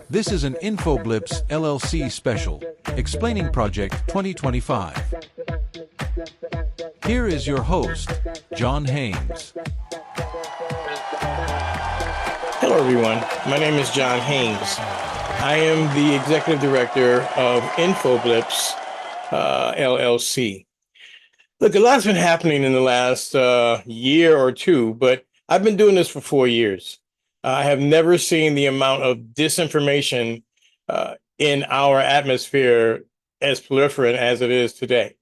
This is an InfoBlips LLC special, explaining Project 2025. Here is your host, John Haynes. Hello, everyone. My name is John Haynes. I am the Executive Director of InfoBlips LLC. Look, a lot's been happening in the last year or two, but I've been doing this for 4 years. I have never seen the amount of disinformation in our atmosphere as proliferant as it is today.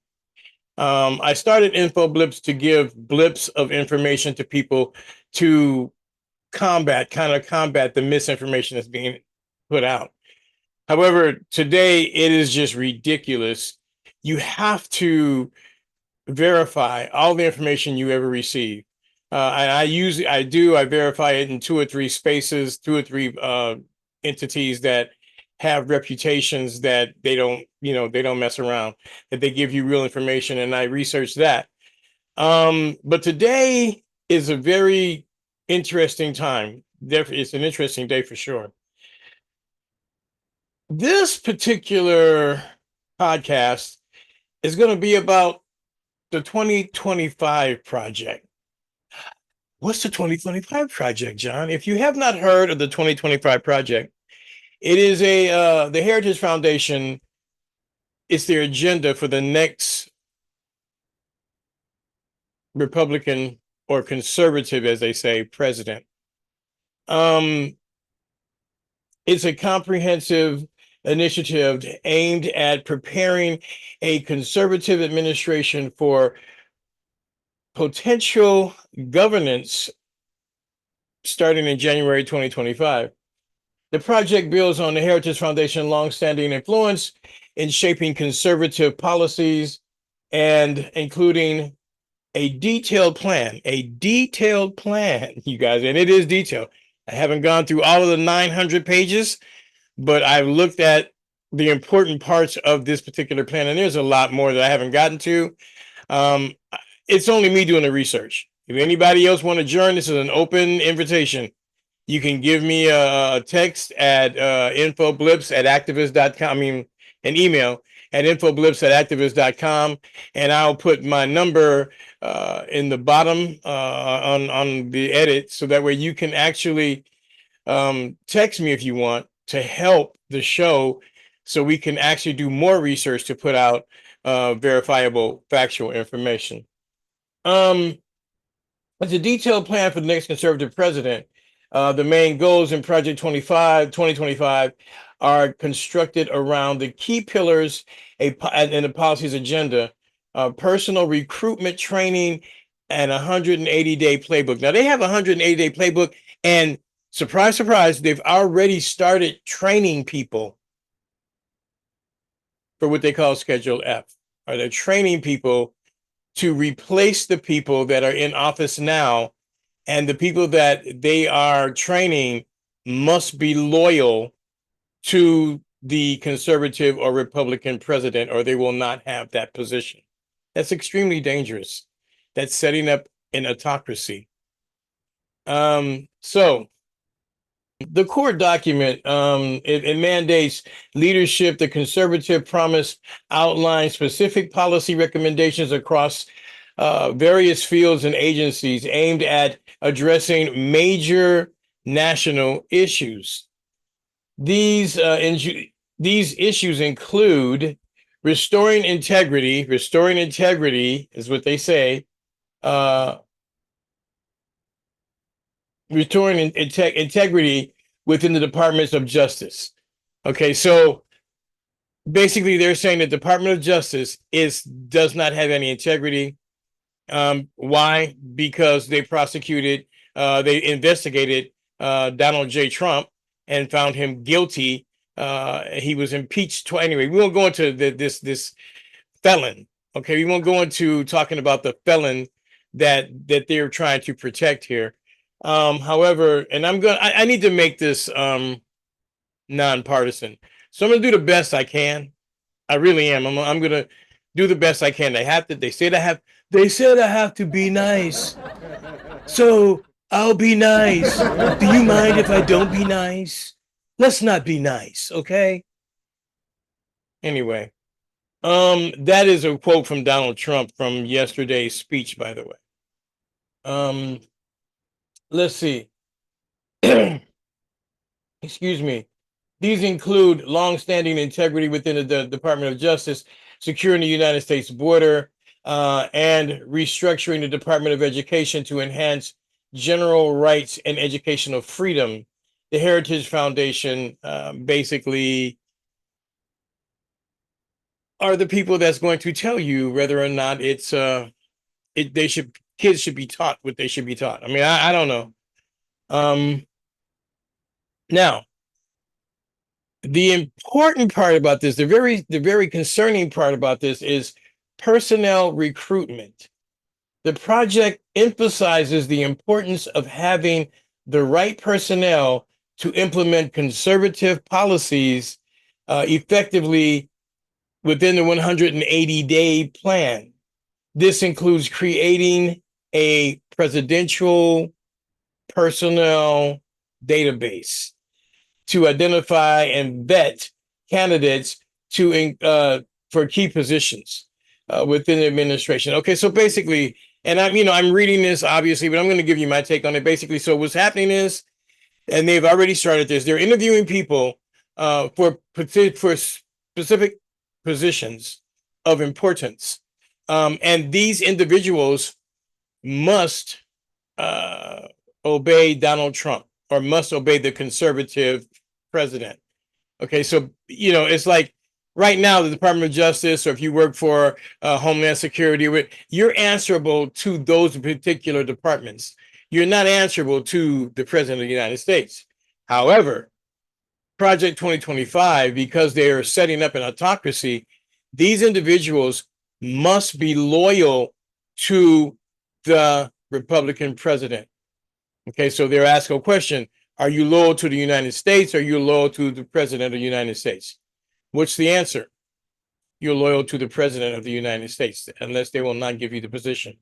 I started InfoBlips to give blips of information to people to combat the misinformation that's being put out. However, today it is just ridiculous. You have to verify all the information you ever receive. And I verify it in 2 or 3 spaces, 2 or 3 entities that have reputations that they don't mess around, that they give you real information, and I research that. But today is a very interesting time. It's an interesting day for sure. This particular podcast is going to be about the 2025 project. What's the 2025 project, John? If you have not heard of the 2025 project, it is the Heritage Foundation. It's their agenda for the next Republican or conservative, as they say, president. It's a comprehensive initiative aimed at preparing a conservative administration for potential governance starting in January 2025. The project builds on the Heritage Foundation's longstanding influence in shaping conservative policies and including a detailed plan, you guys, and it is detailed. I haven't gone through all of the 900 pages, but I've looked at the important parts of this particular plan, and there's a lot more that I haven't gotten to. It's only me doing the research. If anybody else want to join, this is an open invitation. You can give me a text at infoblips@activist.com. An email at infoblips@activist.com, and I'll put my number in the bottom on the edit, so that way you can actually text me if you want to help the show, so we can actually do more research to put out verifiable factual information. It's a detailed plan for the next conservative president. The main goals in Project 2025 are constructed around the key pillars in the policy's agenda: personal recruitment training and 180-day playbook. Now, they have a 180-day playbook, and surprise, surprise, they've already started training people for what they call Schedule F. Or they're training people to replace the people that are in office now, and the people that they are training must be loyal to the conservative or Republican president, or they will not have that position. That's extremely dangerous. That's setting up an autocracy. So the core document, it mandates leadership. The conservative promise outlines specific policy recommendations across various fields and agencies aimed at addressing major national issues. These issues include restoring integrity is what they say, restoring integrity within the Departments of Justice. Okay, so basically they're saying the Department of Justice does not have any integrity. Why? Because they investigated Donald J. Trump and found him guilty. He was impeached anyway. We won't go into this felon. Okay, we won't go into talking about the felon that they're trying to protect here. However, and I need to make this nonpartisan. So I'm gonna do the best I can. I really am. I'm gonna do the best I can. They said I have to be nice. So I'll be nice. Do you mind if I don't be nice? Let's not be nice, okay? Anyway, that is a quote from Donald Trump from yesterday's speech, by the way. Let's see. Excuse me. These include longstanding integrity within the Department of Justice, securing the United States border, and restructuring the Department of Education to enhance general rights and educational freedom. The Heritage Foundation basically are the people that's going to tell you whether or not kids should be taught what they should be taught. I mean, I don't know. Now, the important part about this, the very concerning part about this is personnel recruitment. The project emphasizes the importance of having the right personnel to implement conservative policies effectively within the 180-day plan. This includes creating a presidential personnel database to identify and vet candidates for key positions within the administration. Okay, so basically, and I'm reading this obviously, but I'm going to give you my take on it. Basically, so what's happening is, and they've already started this. They're interviewing people for specific positions of importance, and these individuals must obey Donald Trump or must obey the conservative president. Okay, so it's like right now the Department of Justice, or if you work for Homeland Security, you're answerable to those particular departments. You're not answerable to the president of the United States. However, Project 2025, because they are setting up an autocracy, these individuals must be loyal to the Republican president. Okay, so they're asking a question: are you loyal to the United States, or are you loyal to the president of the United States? What's the answer? You're loyal to the president of the United States, unless they will not give you the position.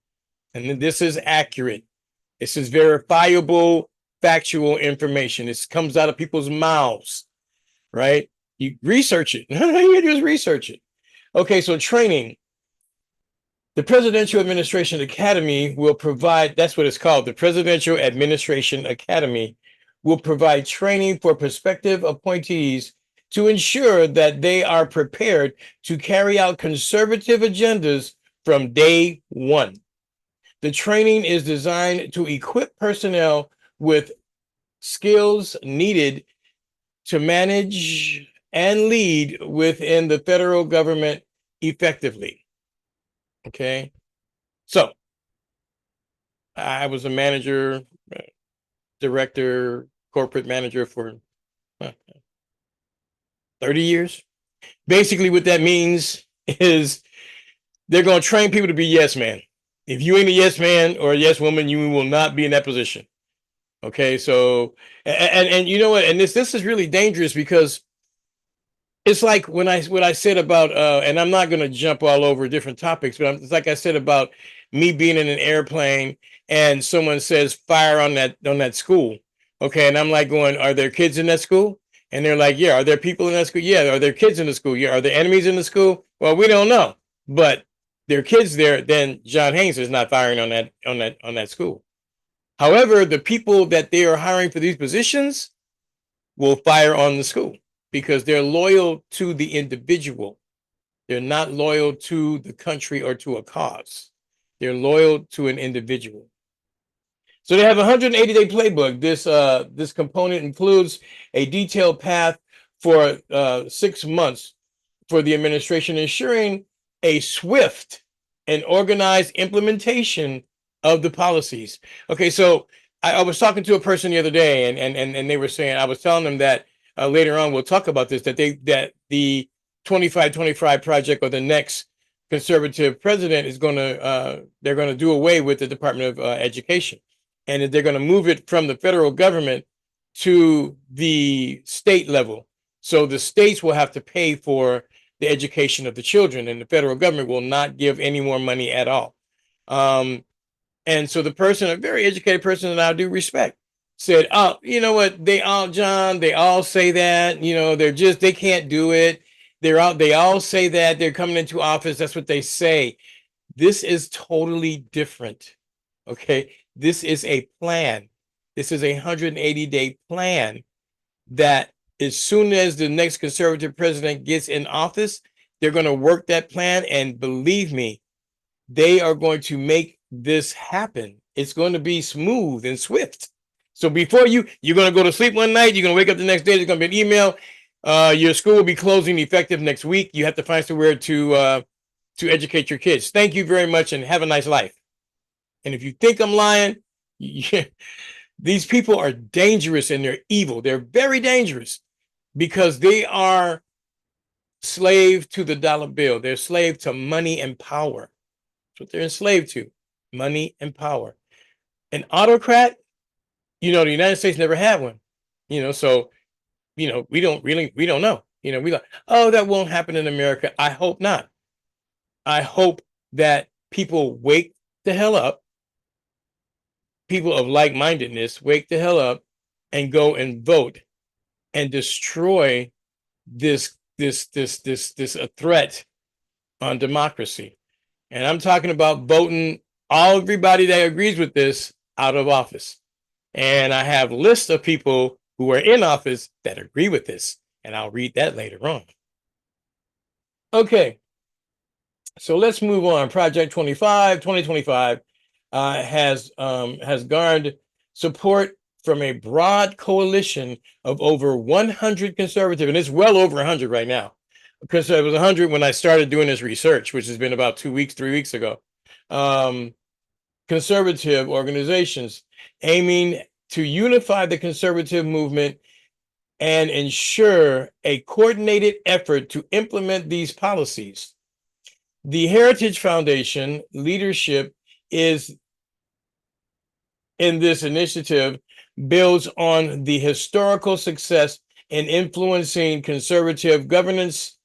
And this is accurate. This is verifiable, factual information. This comes out of people's mouths, right? You research it. You just research it. Okay, so training. The Presidential Administration Academy will provide, that's what it's called, the Presidential Administration Academy will provide training for prospective appointees to ensure that they are prepared to carry out conservative agendas from day one. The training is designed to equip personnel with skills needed to manage and lead within the federal government effectively. Okay, so I was a manager, director, corporate manager for 30 years. Basically, what that means is they're going to train people to be yes man. If you ain't a yes man or a yes woman, you will not be in that position. Okay, so and you know what? And this is really dangerous, because it's like what I said about and I'm not going to jump all over different topics, but it's like I said about me being in an airplane and someone says fire on that school. Okay, and I'm like going, are there kids in that school? And they're like, yeah. Are there people in that school? Yeah. Are there kids in the school? Yeah. Are there enemies in the school? Well, we don't know, but there are kids there. Then John Haynes is not firing on that school. However, the people that they are hiring for these positions will fire on the school, because they're loyal to the individual. They're not loyal to the country or to a cause. They're loyal to an individual. So they have a 180-day playbook. This component includes a detailed path for 6 months for the administration, ensuring a swift and organized implementation of the policies. Okay, so I was talking to a person the other day, and they were saying, I was telling them that later on we'll talk about this, that the 2525 project, or the next conservative president, is going to they're going to do away with the Department of Education, and that they're going to move it from the federal government to the state level. So the states will have to pay for the education of the children, and the federal government will not give any more money at all. And so the person, a very educated person that I do respect, said, oh, you know what? John, they all say that, they can't do it. They all say that they're coming into office. That's what they say. This is totally different. Okay. This is a plan. This is a 180-day plan that as soon as the next conservative president gets in office, they're going to work that plan. And believe me, they are going to make this happen. It's going to be smooth and swift. So before you're going to go to sleep one night, you're going to wake up the next day, there's going to be an email. Your school will be closing effective next week. You have to find somewhere to educate your kids. Thank you very much and have a nice life. And if you think I'm lying, these people are dangerous and they're evil. They're very dangerous because they are slave to the dollar bill. They're slave to money and power. That's what they're enslaved to, money and power. An autocrat, the United States never had one, so, we don't know, we like, oh, that won't happen in America. I hope not. I hope that people wake the hell up. People of like-mindedness wake the hell up and go and vote and destroy this a threat on democracy. And I'm talking about voting everybody that agrees with this out of office. And I have lists of people who are in office that agree with this, and I'll read that later on. Okay, so let's move on. Project 2025 has garnered support from a broad coalition of over 100 conservative, and it's well over 100 right now, because it was 100 when I started doing this research, which has been about 3 weeks ago. Conservative organizations aiming to unify the conservative movement and ensure a coordinated effort to implement these policies. The Heritage Foundation leadership is in this initiative builds on the historical success in influencing conservative governance.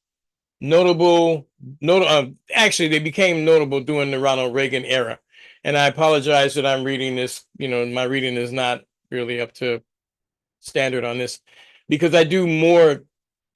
Actually, they became notable during the Ronald Reagan era. And I apologize that I'm reading this, my reading is not really up to standard on this, because I do more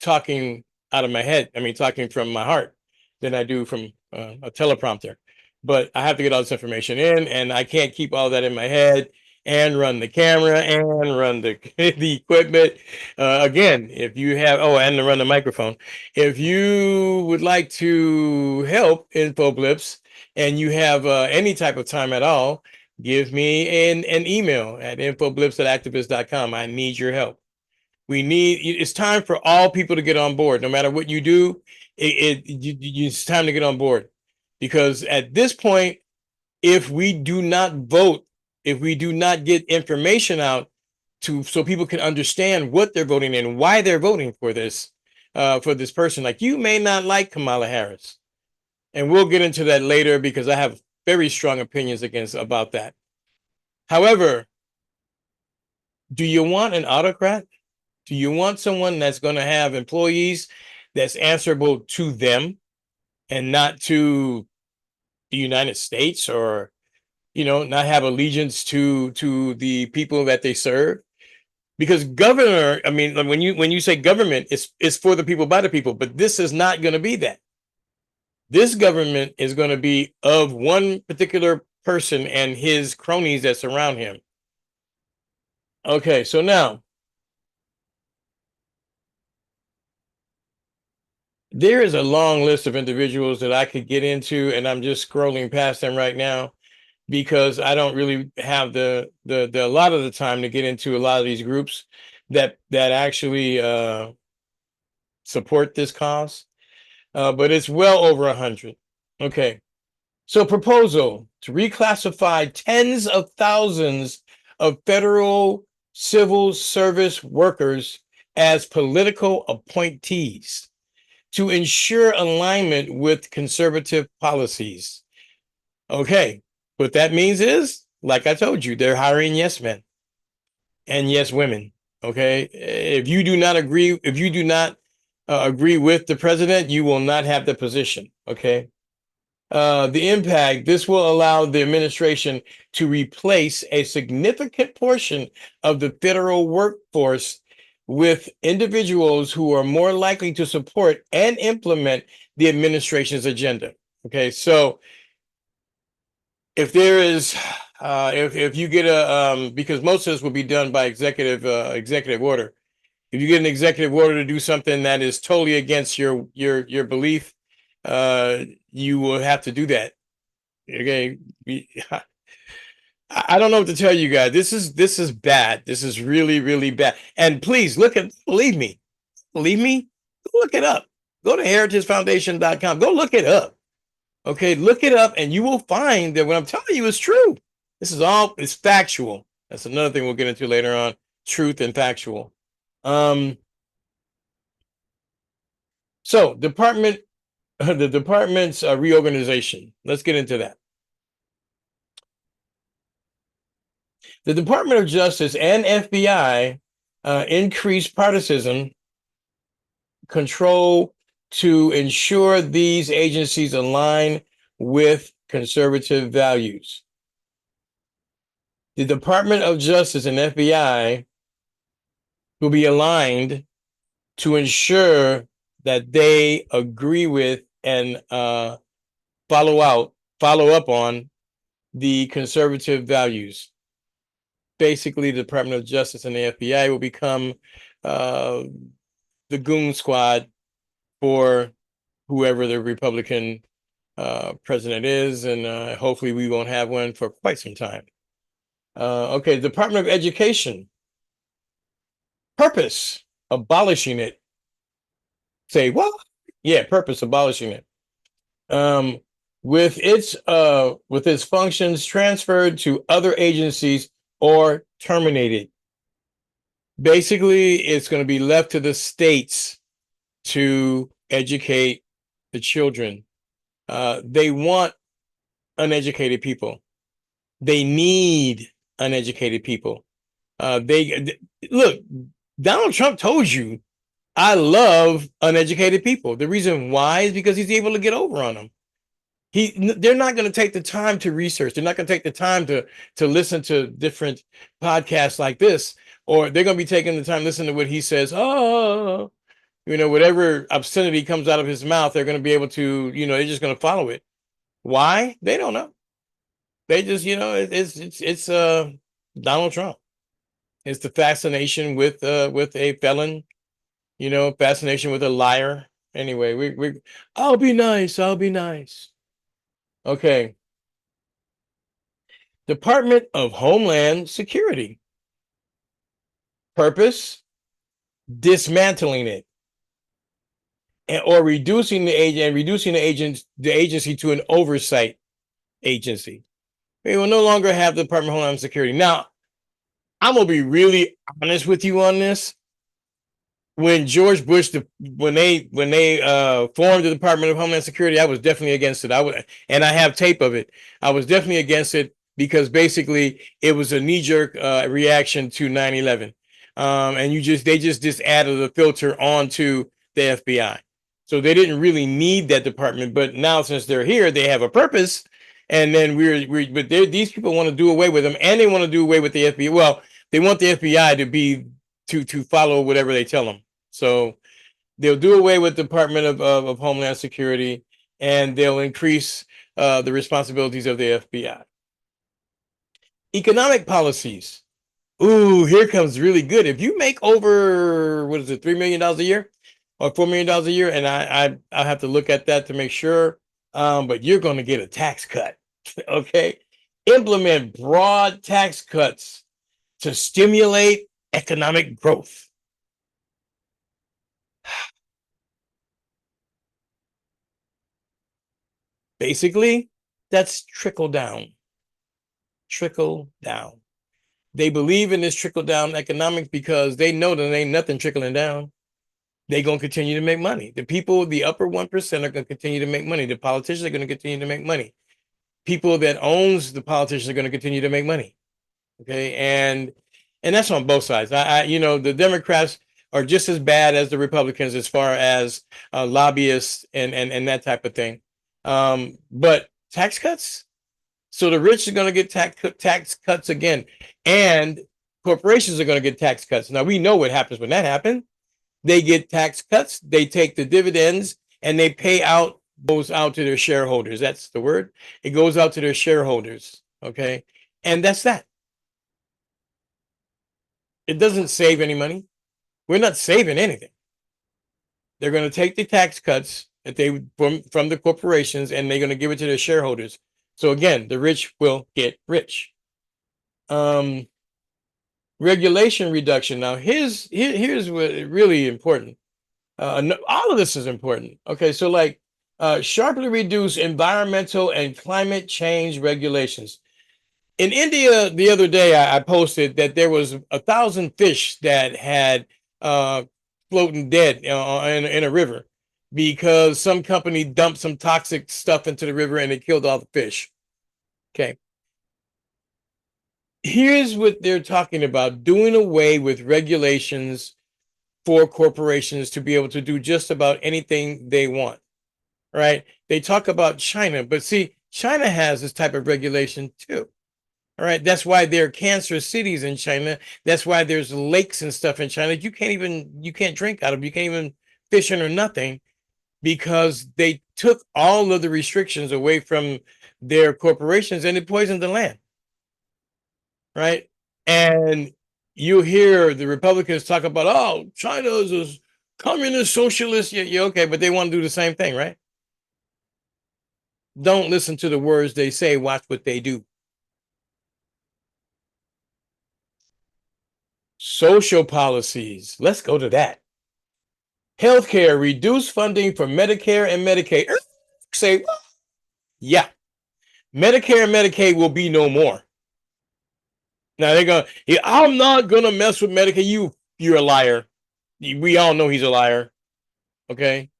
talking out of my head. I mean, talking from my heart than I do from a teleprompter. But I have to get all this information in, and I can't keep all that in my head and run the camera and run the equipment. Again, if you have, and to run the microphone. If you would like to help InfoBlips and you have any type of time at all, give me an email at infoblips@activist.com. I need your help. It's time for all people to get on board. No matter what you do, it's time to get on board. Because at this point, if we do not vote, if we do not get information out so people can understand what they're voting and why they're voting for this person, like you may not like Kamala Harris. And we'll get into that later because I have very strong opinions about that. However, do you want an autocrat? Do you want someone that's going to have employees that's answerable to them and not to the United States, or, not have allegiance to the people that they serve? Because governor, I mean, when you say government, it's for the people, by the people, but this is not going to be that. This government is going to be of one particular person and his cronies that surround him. Okay, so now there is a long list of individuals that I could get into, and I'm just scrolling past them right now because I don't really have the a lot of the time to get into a lot of these groups that actually support this cause. But it's well over 100. Okay. So proposal to reclassify tens of thousands of federal civil service workers as political appointees to ensure alignment with conservative policies. Okay. What that means is, like I told you, they're hiring yes men and yes women. Okay. If you do not agree with the president, you will not have the position. Okay. the impact, this will allow the administration to replace a significant portion of the federal workforce with individuals who are more likely to support and implement the administration's agenda. Okay, so if there is, if you get because most of this will be done by executive order. If you get an executive order to do something that is totally against your belief, you will have to do that. Okay, I don't know what to tell you guys. This is bad. This is really, really bad. And please believe me, go look it up. Go to heritagefoundation.com. Go look it up. Okay, look it up, and you will find that what I'm telling you is true. It's factual. That's another thing we'll get into later on. Truth and factual. So the department's reorganization. Let's get into that. The Department of Justice and FBI increased partisan control to ensure these agencies align with conservative values. The Department of Justice and FBI will be aligned to ensure that they agree with and follow up on the conservative values. Basically, the Department of Justice and the FBI will become the goon squad for whoever the Republican president is, and hopefully we won't have one for quite some time. Okay, Department of Education. Purpose, abolishing it. Say what? Yeah, purpose, abolishing it. With its functions transferred to other agencies or terminated. Basically, it's going to be left to the states to educate the children. They want uneducated people. They need uneducated people. Look, Donald Trump told you, I love uneducated people. The reason why is because he's able to get over on them. They're not going to take the time to research. They're not going to take the time to listen to different podcasts like this, or they're going to be taking the time to listen to what he says. Oh, whatever obscenity comes out of his mouth, they're going to be able to, they're just going to follow it. Why? They don't know. They just, it's Donald Trump. It's the fascination with a felon, fascination with a liar. Anyway, I'll be nice. I'll be nice. Okay. Department of Homeland Security. Purpose, dismantling it or reducing the agency to an oversight agency. We will no longer have the Department of Homeland Security. Now, I'm gonna be really honest with you on this. When George Bush, when they formed the Department of Homeland Security, I was definitely against it. And I have tape of it. I was definitely against it because basically it was a knee-jerk reaction to 9/11, and they just added a filter onto the FBI. So they didn't really need that department, but now since they're here, they have a purpose. And then these people want to do away with them, and they want to do away with the FBI. Well, they want the FBI to follow whatever they tell them. So they'll do away with the Department of Homeland Security, and they'll increase the responsibilities of the FBI. Economic policies. Ooh, here comes really good. If you make over, $3 million a year or $4 million a year, and I'll have to look at that to make sure, but you're going to get a tax cut. Okay. Implement broad tax cuts to stimulate economic growth. Basically, that's trickle down. Trickle down. They believe in this trickle down economics because they know that ain't nothing trickling down. They're going to continue to make money. The people, the upper 1% are going to continue to make money. The politicians are going to continue to make money. People that owns the politicians are going to continue to make money. Okay. And that's on both sides. The Democrats are just as bad as the Republicans as far as lobbyists and that type of thing. But tax cuts. So the rich are going to get tax cuts again, and corporations are going to get tax cuts. Now we know what happens when that happens. They get tax cuts, they take the dividends, and they pay out, goes out to their shareholders. That's the word. It goes out to their shareholders. Okay. And that's that. It doesn't save any money. We're not saving anything. They're going to take the tax cuts that they from the corporations, and they're going to give it to their shareholders. So again, the rich will get rich. Regulation reduction. Now, here's what really important. All of this is important. Okay, so like sharply reduce environmental and climate change regulations. In India, the other day, I posted that there was 1,000 fish that had floating dead in a river because some company dumped some toxic stuff into the river and it killed all the fish. Okay. Here's what they're talking about: doing away with regulations for corporations to be able to do just about anything they want, right? They talk about China, but see, China has this type of regulation too. All right. That's why there are cancer cities in China. That's why there's lakes and stuff in China. You can't drink out of them. You can't even fish in or nothing, because they took all of the restrictions away from their corporations and it poisoned the land. Right. And you hear the Republicans talk about, oh, China is a communist socialist. Yeah, okay, but they want to do the same thing, right? Don't listen to the words they say, watch what they do. Social policies. Let's go to that. Healthcare, reduce funding for Medicare and Medicaid. Say, yeah, Medicare and Medicaid will be no more. Now they're going, I'm not going to mess with Medicaid. You're a liar. We all know he's a liar. Okay.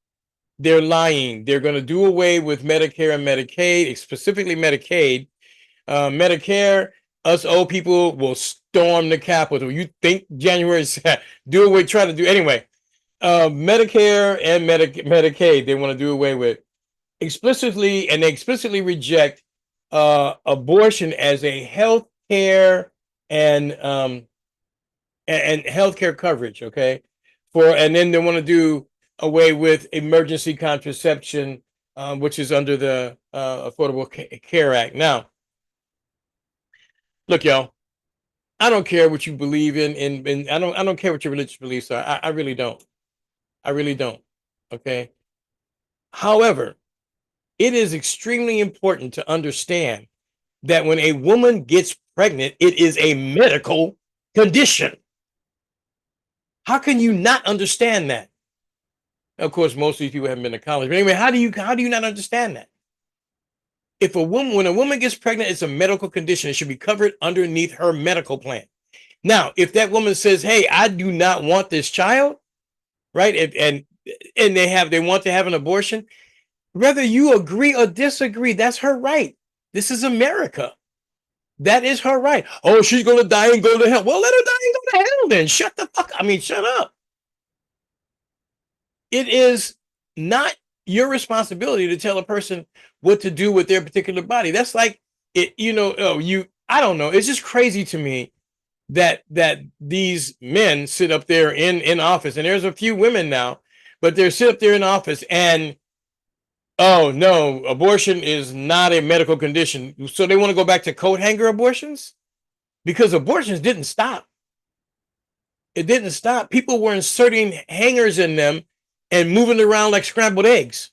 They're lying. They're going to do away with Medicare and Medicaid, specifically Medicaid. Medicare, us old people will storm the Capitol. You think January, do away, try to do anyway. Medicare and Medicaid, they want to do away with explicitly, and they explicitly reject abortion as a health care and healthcare coverage. Okay, and then they want to do away with emergency contraception, which is under the Affordable Care Act. Now, look, y'all, I don't care what you believe in I don't care what your religious beliefs are. I really don't. I really don't. Okay. However, it is extremely important to understand that when a woman gets pregnant, it is a medical condition. How can you not understand that? Of course, most of these people haven't been to college. But anyway, how do you not understand that? When a woman gets pregnant, it's a medical condition. It should be covered underneath her medical plan. Now, if that woman says, "Hey, I do not want this child," right, and they want to have an abortion, whether you agree or disagree, that's her right. This is America. That is her right. Oh, she's going to die and go to hell. Well, let her die and go to hell then. Shut up. It is not your responsibility to tell a person what to do with their particular body. That's like it, I don't know. It's just crazy to me that these men sit up there in office, and there's a few women now, but they're sit up there in office and, oh no, abortion is not a medical condition. So they want to go back to coat hanger abortions, because abortions didn't stop. It didn't stop. People were inserting hangers in them and moving around like scrambled eggs.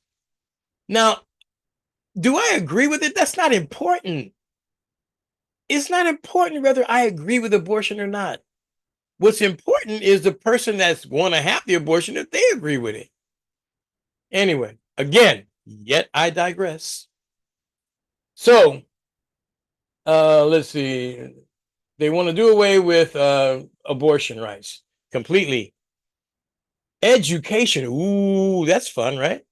Now, do I agree with it? That's not important. It's not important whether I agree with abortion or not. What's important is the person that's going to have the abortion, if they agree with it. Anyway, again, yet I digress. So, let's see. They want to do away with abortion rights completely. Education. Ooh, that's fun, right?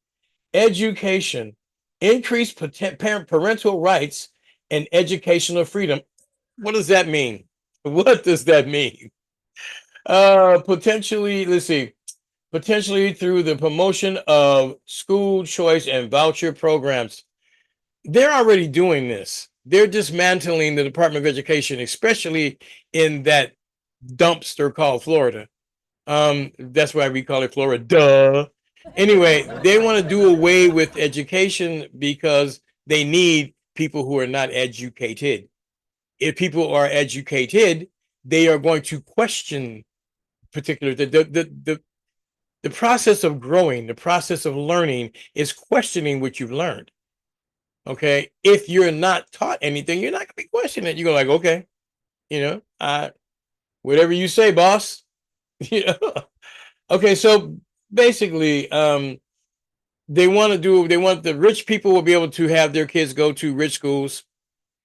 Education. Increase parental rights and educational freedom. What does that mean? What does that mean? Potentially, let's see. Potentially through the promotion of school choice and voucher programs. they're already doing this. They're dismantling the Department of Education, especially in that dumpster called Florida. That's why we call it Florida. Duh. Anyway, they want to do away with education because they need people who are not educated. If people are educated, they are going to question particular the process of growing, the process of learning is questioning what you've learned. Okay. If you're not taught anything, you're not gonna be questioning it. You're like, okay, whatever you say, boss. you know. Okay, so basically, they want the rich people will be able to have their kids go to rich schools,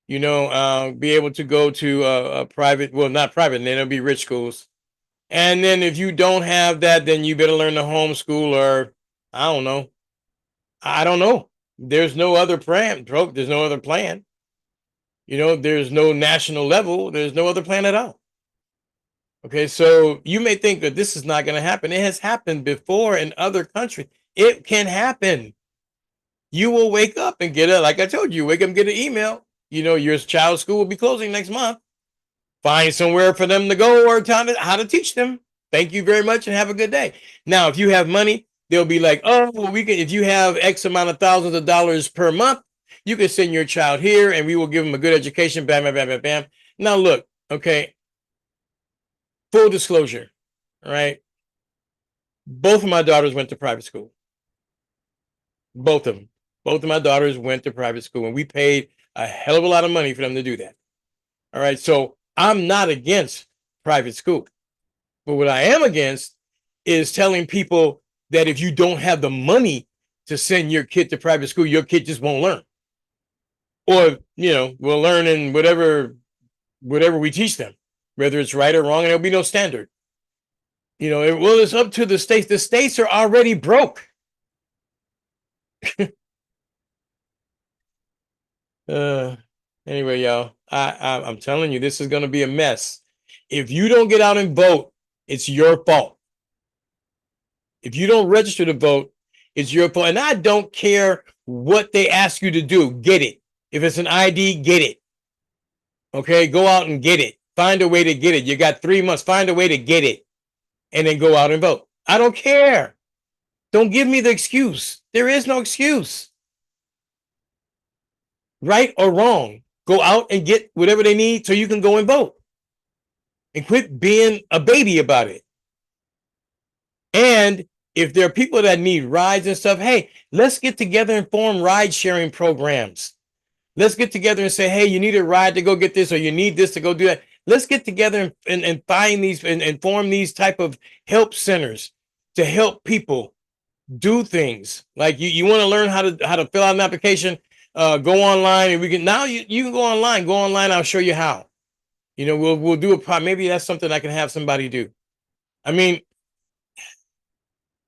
be able to go to a private, well, not private, and then it'll be rich schools. And then if you don't have that, then you better learn to homeschool or I don't know. I don't know. There's no other plan. There's no other plan. There's no national level. There's no other plan at all. Okay, so you may think that this is not going to happen. It has happened before in other countries. It can happen. You will wake up and get like I told you, wake up and get an email. Your child's school will be closing next month. Find somewhere for them to go or how to teach them. Thank you very much and have a good day. Now, if you have money, they'll be like, oh, well, we can, if you have X amount of thousands of dollars per month, you can send your child here and we will give them a good education. Bam, bam, bam, bam, bam. Now, look, okay. Full disclosure, right? Both of my daughters went to private school. Both of them. Both of my daughters went to private school and we paid a hell of a lot of money for them to do that. All right. So I'm not against private school. But what I am against is telling people that if you don't have the money to send your kid to private school, your kid just won't learn. Or, we'll learn in whatever we teach them, whether it's right or wrong, and there'll be no standard. Well, it's up to the states. The states are already broke. Anyway, y'all, I'm telling you, this is going to be a mess. If you don't get out and vote, it's your fault. If you don't register to vote, it's your fault. And I don't care what they ask you to do. Get it. If it's an ID, get it. Okay, go out and get it. Find a way to get it. You got 3 months. Find a way to get it. And then go out and vote. I don't care. Don't give me the excuse. There is no excuse. Right or wrong, go out and get whatever they need so you can go and vote. And quit being a baby about it. And if there are people that need rides and stuff, hey, let's get together and form ride sharing programs. Let's get together and say, hey, you need a ride to go get this, or you need this to go do that. Let's get together and find these and form these type of help centers to help people do things. Like you want to learn how to fill out an application, go online, and we can now you can go online. Go online, I'll show you how. We'll do maybe that's something I can have somebody do. I mean,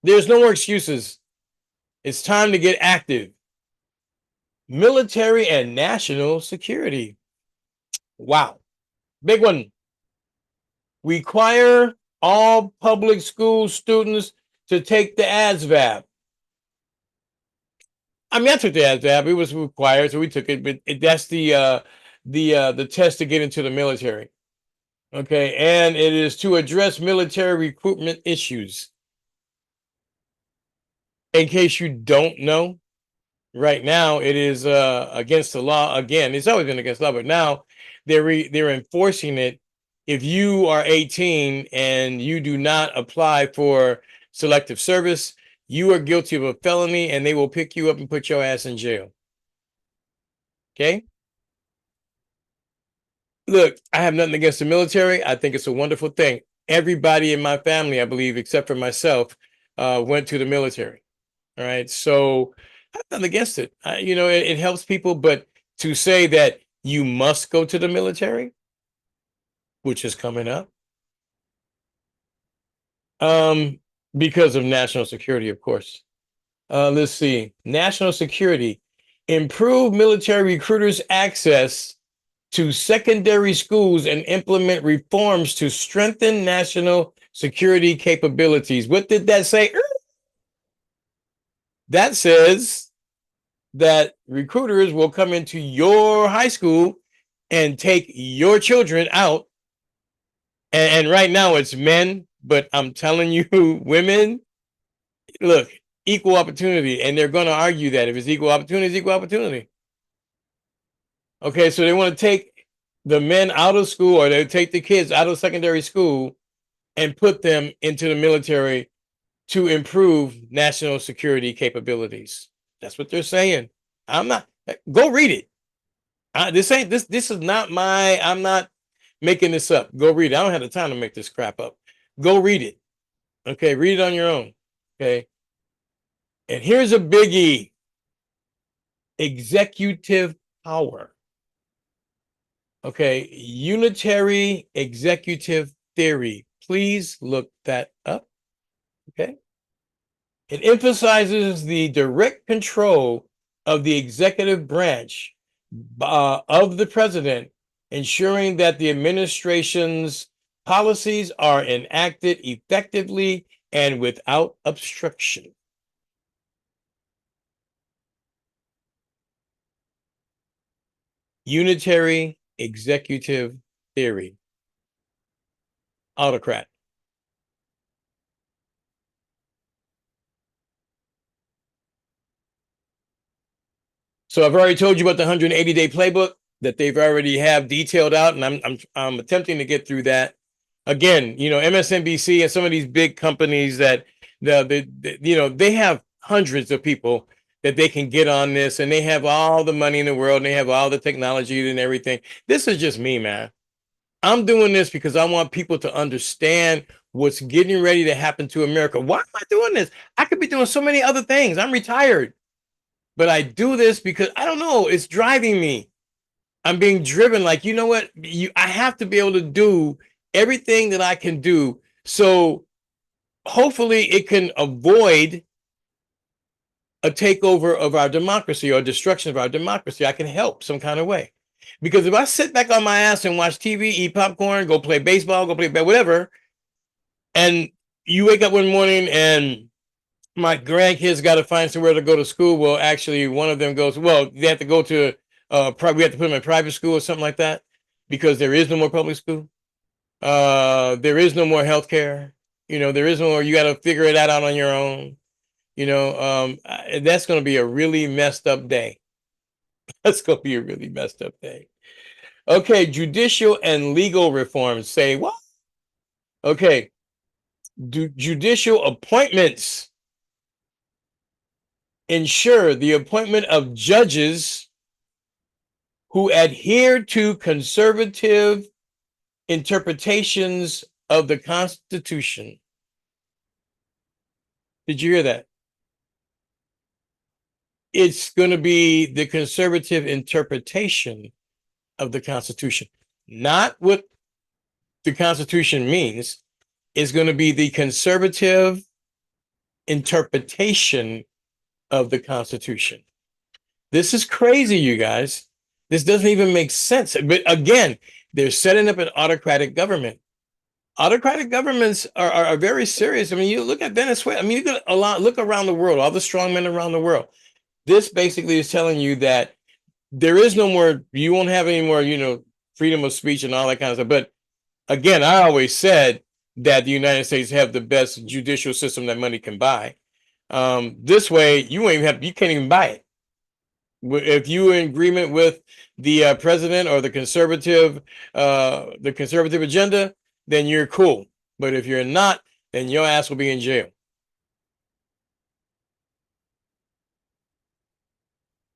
there's no more excuses. It's time to get active. Military and national security. Wow. Big one. Require all public school students to take the ASVAB. I mean, I took the ASVAB. It was required, so we took it. But that's the test to get into the military. Okay, and it is to address military recruitment issues. In case you don't know, right now it is against the law. Again, it's always been against the law, but now they're enforcing it. If you are 18 and you do not apply for selective service, you are guilty of a felony and they will pick you up and put your ass in jail. Okay? Look, I have nothing against the military. I think it's a wonderful thing. Everybody in my family, I believe, except for myself, went to the military. All right. So I have nothing against it. It helps people, but to say that you must go to the military, which is coming up, because of national security, of course. Let's see. National security. Improve military recruiters' access to secondary schools and implement reforms to strengthen national security capabilities. What did that say? That says that recruiters will come into your high school and take your children out. And right now it's men, but I'm telling you, women, look, equal opportunity. And they're going to argue that if it's equal opportunity, it's equal opportunity. Okay, so they want to take the men out of school, or they take the kids out of secondary school and put them into the military to improve national security capabilities. That's what they're saying. I'm not, go read it. This is not my, I'm not making this up. Go read it. I don't have the time to make this crap up. Go read it. Okay, read it on your own. Okay. And here's a biggie: executive power. Okay, unitary executive theory. Please look that up. Okay. It emphasizes the direct control of the executive branch of the president, ensuring that the administration's policies are enacted effectively and without obstruction. Unitary executive theory. Autocrat. So I've already told you about the 180-day playbook that they've already have detailed out, and I'm attempting to get through that. Again, you know, MSNBC and some of these big companies that they have hundreds of people that they can get on this, and they have all the money in the world, and they have all the technology and everything. This is just me, man. I'm doing this because I want people to understand what's getting ready to happen to America. Why am I doing this? I could be doing so many other things. I'm retired, but I do this because I don't know, it's driving me. I'm being driven, like, you know what? I have to be able to do everything that I can do. So hopefully it can avoid a takeover of our democracy or destruction of our democracy. I can help some kind of way. Because if I sit back on my ass and watch TV, eat popcorn, go play baseball, go play whatever, and you wake up one morning and my grandkids got to find somewhere to go to school. Well, actually, one of them goes, well, they have to go to, we have to put them in private school or something like that because there is no more public school. There is no more healthcare. You know, there is no more, you got to figure it out on your own. You know, that's going to be a really messed up day. That's going to be a really messed up day. Okay, judicial and legal reforms. Say what? Okay, judicial appointments ensure the appointment of judges who adhere to conservative interpretations of the Constitution. Did you hear that? It's going to be the conservative interpretation of the Constitution, not what the Constitution means. It's going to be the conservative interpretation of the Constitution. This is crazy, you guys. This doesn't even make sense. But again, they're setting up an autocratic government. Autocratic governments are very serious. I mean, you look at Venezuela. I mean, you got a lot. Look around the world, all the strong men around the world. This basically is telling you that there is no more, you won't have any more, you know, freedom of speech and all that kind of stuff. But again, I always said that the United States have the best judicial system that money can buy. This way, you won't even have, you can't even buy it. If you're in agreement with the president or the conservative agenda, then you're cool. But if you're not, then your ass will be in jail.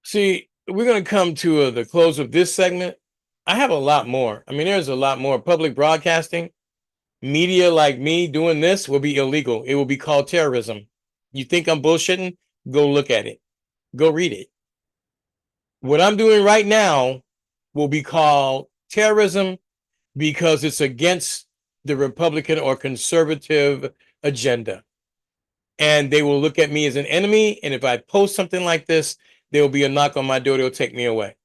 See, we're going to come to the close of this segment. I have a lot more. I mean, there's a lot more. Public broadcasting, media like me doing this will be illegal. It will be called terrorism. You think I'm bullshitting? Go look at it. Go read it. What I'm doing right now will be called terrorism because it's against the Republican or conservative agenda. And they will look at me as an enemy. And if I post something like this, there will be a knock on my door. They'll take me away.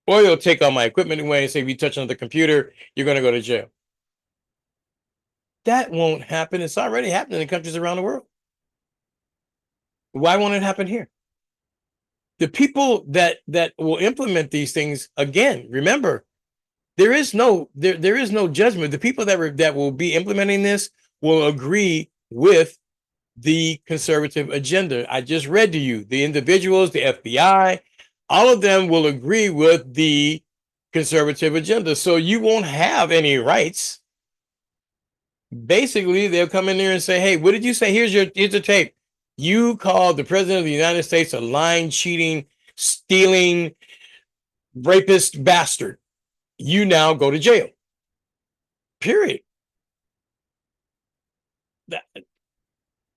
Or they'll take all my equipment away and say, if you touch on the computer, you're going to go to jail. That won't happen. It's already happening in countries around the world. Why won't it happen here? The people that will implement these things, again, remember, there is no judgment. The people that will be implementing this will agree with the conservative agenda. I just read to you the individuals, the FBI, all of them will agree with the conservative agenda. So you won't have any rights. Basically, they'll come in there and say, "Hey, what did you say? Here's the tape. You called the president of the United States a lying, cheating, stealing, rapist bastard. You now go to jail." Period.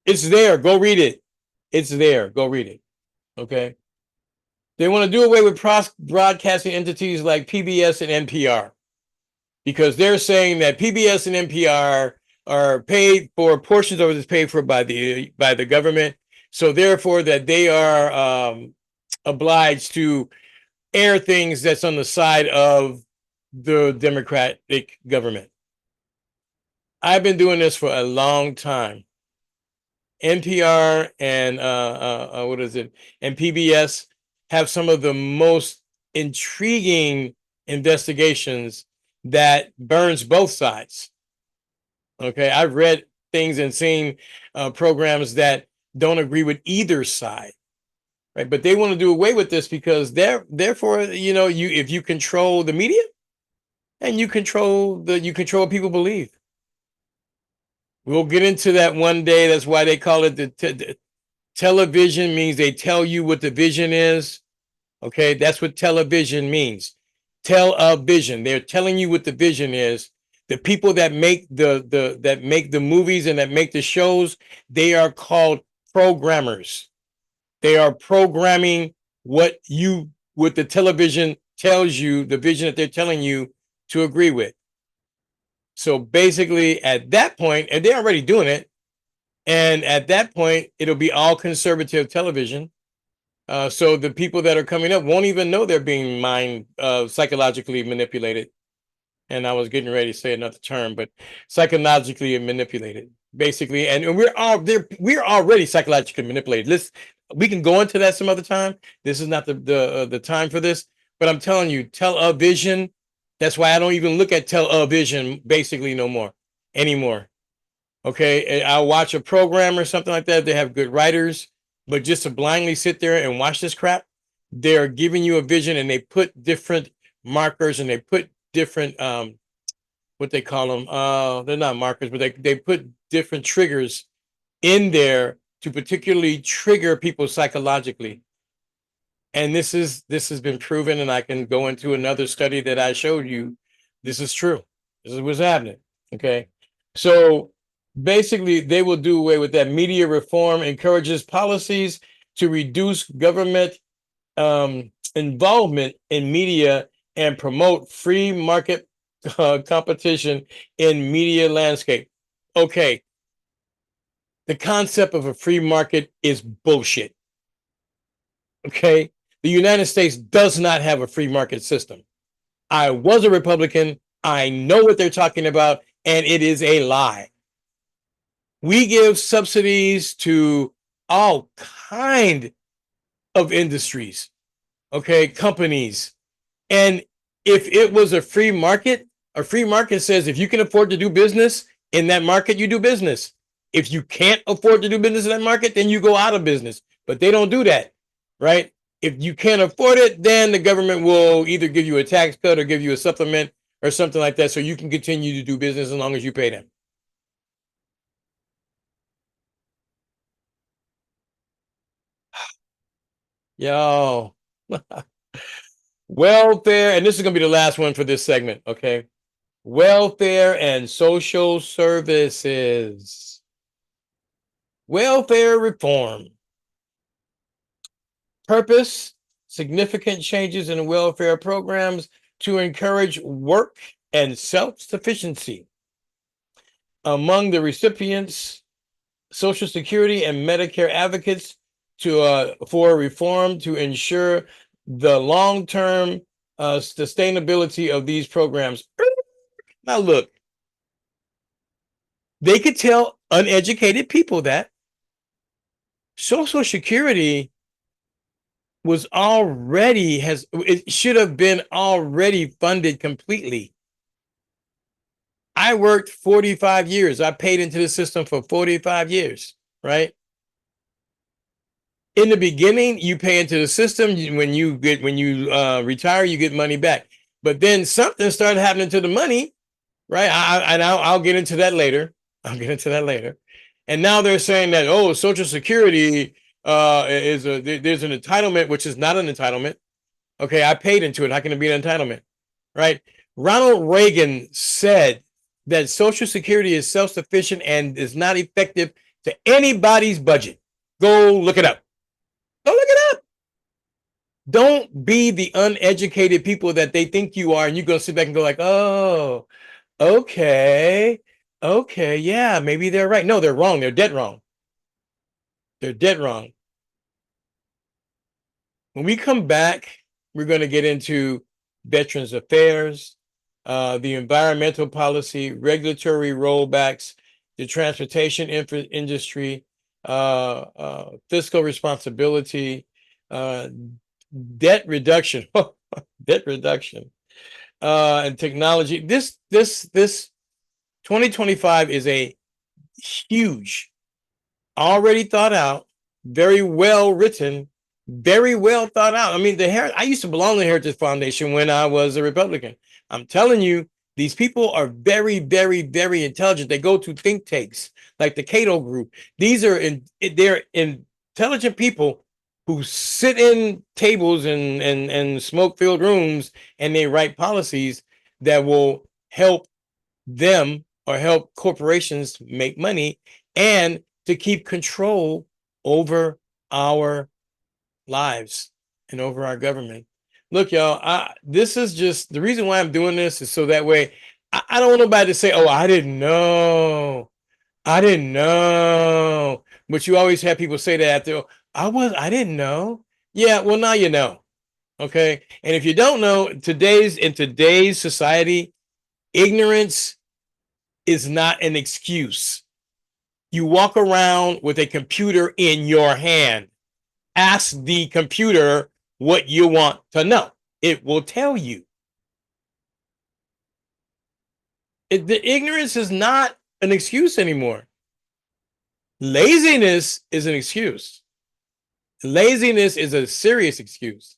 It's there. Go read it. It's there. Go read it. Okay. They want to do away with broadcasting entities like PBS and NPR because they're saying that PBS and NPR are paid for, portions of it is paid for by the government. So therefore that they are obliged to air things that's on the side of the Democratic government. I've been doing this for a long time. NPR and what is it? And PBS have some of the most intriguing investigations that burns both sides. Okay, I've read things and seen programs that don't agree with either side, right? But they want to do away with this because therefore, if you control the media and you control what people believe. We'll get into that one day. That's why they call it the television, means they tell you what the vision is. Okay, that's what television means. Tell a vision. They're telling you what the vision is. The people that make the movies and that make the shows, they are called programmers. They are programming what the television tells you, the vision that they're telling you to agree with. So basically, at that point, and they're already doing it, and at that point, it'll be all conservative television. So the people that are coming up won't even know they're being psychologically manipulated. And I was getting ready to say another term, but psychologically manipulated, basically. And we're already psychologically manipulated. We can go into that some other time. This is not the time for this, but I'm telling you, television. That's why I don't even look at television basically no more anymore. Okay, I'll watch a program or something like that. They have good writers, but just to blindly sit there and watch this crap, they're giving you a vision, and they put different markers and they put different what they call them. They're not markers, but they put different triggers in there to particularly trigger people psychologically. And this has been proven, and I can go into another study that I showed you. This is true. This is what's happening. Okay. So basically, they will do away with that. Media reform encourages policies to reduce government involvement in media and promote free market competition in media landscape. Okay. The concept of a free market is bullshit. Okay. The United States does not have a free market system. I was a Republican. I know what they're talking about, and it is a lie. We give subsidies to all kind of industries, okay, companies. And if it was a free market says if you can afford to do business in that market, you do business. If you can't afford to do business in that market, then you go out of business. But they don't do that, right? If you can't afford it, then the government will either give you a tax cut or give you a supplement or something like that so you can continue to do business as long as you pay them. Yo, welfare, and this is going to be the last one for this segment, okay? Welfare and social services. Welfare reform. Purpose, significant changes in welfare programs to encourage work and self-sufficiency among the recipients, Social Security and Medicare advocates for reform to ensure the long-term sustainability of these programs. Now look, they could tell uneducated people that Social Security it should have been already funded completely. I worked 45 years. I paid into the system for 45 years, right? In the beginning, you pay into the system. When you retire, you get money back. But then something started happening to the money, right? I'll get into that later. And now they're saying that, oh, Social Security there's an entitlement, which is not an entitlement. Okay, I paid into it. How can it be an entitlement, right? Ronald Reagan said that Social Security is self-sufficient and is not effective to anybody's budget. Go look it up. Go look it up. Don't be the uneducated people that they think you are, and you're going to sit back and go like, oh, okay, yeah, maybe they're right. No, they're wrong. They're dead wrong. They're dead wrong. When we come back, we're going to get into Veterans Affairs, the environmental policy, regulatory rollbacks, the transportation industry, fiscal responsibility, debt reduction, and technology. This 2025 is a huge, already thought out, very well written, very well thought out. I mean, I used to belong to the Heritage Foundation when I was a Republican. I'm telling you, these people are very, very, very intelligent. They go to think tanks like the Cato Group. They're intelligent people who sit in tables and smoke-filled rooms, and they write policies that will help them or help corporations make money and to keep control over our lives and over our government. Look, y'all, this is just the reason why I'm doing this is so that way I don't want nobody to say, oh, I didn't know. But you always have people say that after, I didn't know. Yeah, well, now you know. Okay. And if you don't know, in today's society, ignorance is not an excuse. You walk around with a computer in your hand. Ask the computer what you want to know. It will tell you. The ignorance is not an excuse anymore. Laziness is an excuse. Laziness is a serious excuse,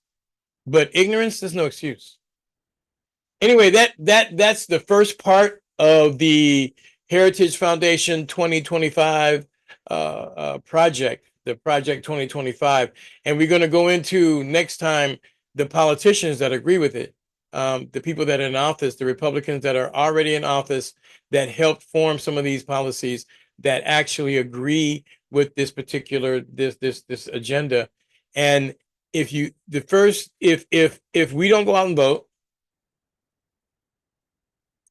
but ignorance is no excuse. Anyway, that's the first part of the Heritage Foundation 2025 project, the Project 2025. And we're going to go into next time the politicians that agree with it, the people that are in office, the Republicans that are already in office that helped form some of these policies that actually agree with this particular this agenda. And if we don't go out and vote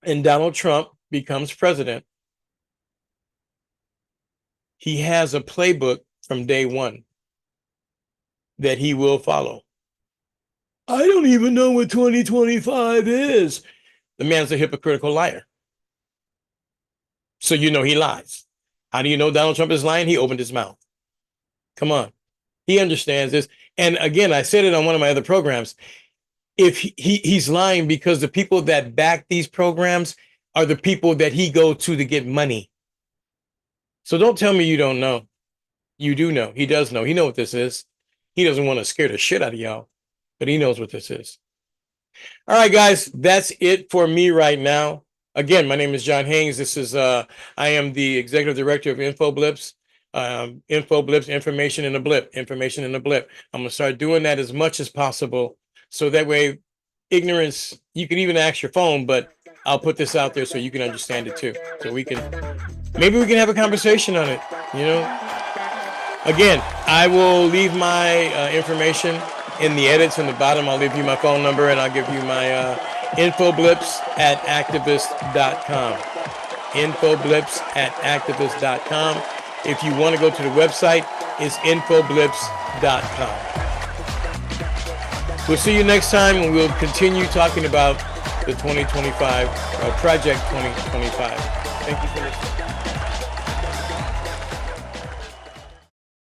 and Donald Trump becomes president, he has a playbook from day one that he will follow. I don't even know what 2025 is. The man's a hypocritical liar. So you know he lies. How do you know Donald Trump is lying? He opened his mouth. Come on. He understands this. And again, I said it on one of my other programs. If he's lying because the people that back these programs are the people that he goes to get money. So don't tell me you don't know. You do know. He does know. He knows what this is. He doesn't want to scare the shit out of y'all, but he knows what this is. All right, guys, that's it for me right now. Again, my name is John Haynes. This is I am the executive director of InfoBlips. InfoBlips, information in a blip. I'm gonna start doing that as much as possible, so that way, ignorance. You can even ask your phone, but I'll put this out there so you can understand it too. So maybe we can have a conversation on it. You know. Again, I will leave my information in the edits in the bottom. I'll leave you my phone number, and I'll give you my infoblips@activist.com. Infoblips@activist.com. If you want to go to the website, it's infoblips.com. We'll see you next time, and we'll continue talking about the 2025 Project 2025. Thank you for listening.